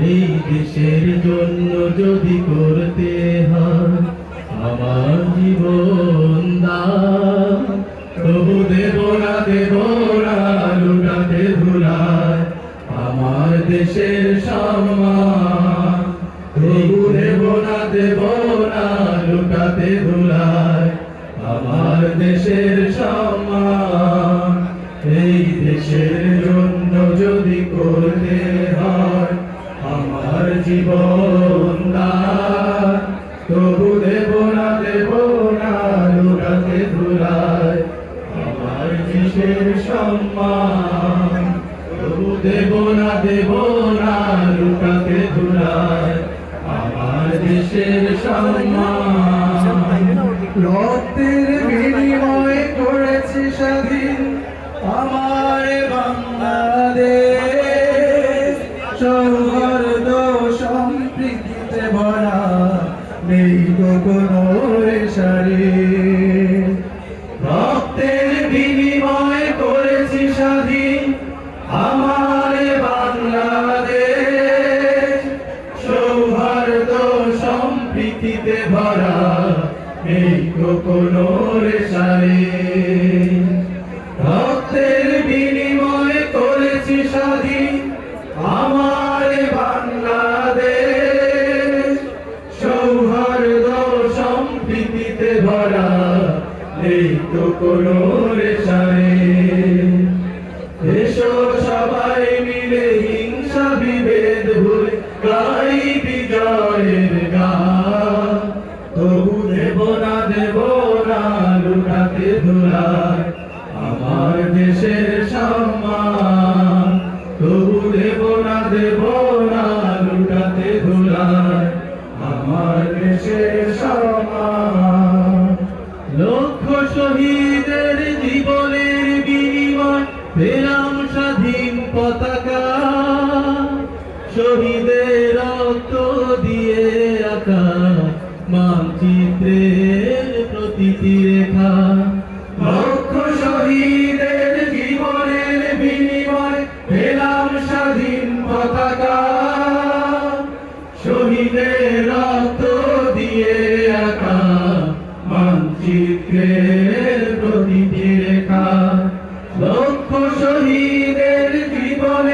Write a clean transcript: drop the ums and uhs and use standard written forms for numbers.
এই দেশের জন্য যদি করতে হয় আমার জীবন দান, তবু দেব না লুটাতে ধুলায় আমার দেশের সম্মান। তবু দেব না লুটাতে ধুলায় আমার দেশের সম্মান। এই দেশের জন্য যদি করতে হয় আমার জীবন দান, তবু দেব না লুটাতে ধুলায় আমার দেশের সম্মান। তবু দেব না লুটাতে ধুলায় আমার দেশের সম্মান। রক্তের বিনিময় করেছি স্বাধীন আমার বাংলাদেশ, সৌহার্দ্য সম্প্রীতিতে ভরা নেই কোনো রেশারে। রক্তের বিনিময় করেছি স্বাধীন আমার বাংলাদেশ, সৌহার্দ্য সম্প্রীতিতে ভরা নেই কোনো রেশারে। রক্তের বিনিময় করেছি স্বাধীন আমার বাংলাদেশ, সৌহার্দ্য সম্প্রীতিতে ভরা নেই কোনো রেশারে। এসো সবাই মিলে হিংসা বিভেদ ভুলে গাই বিজয়ের গান, তবু দেব না লুটাতে ধুলায় আমার দেশের সম্মান। তবু দেব না লুটাতে ধুলায় আমার দেশের সম্মান। লক্ষ শহীদের জীবনের বিনিময় পেলাম স্বাধীন পতাকা, শহীদের রক্ত দিয়ে আঁকা মানচিত্রের প্রতিটি রেখা। লক্ষ শহীদের জীবনের বিনিময় পেলাম স্বাধীন পতাকা,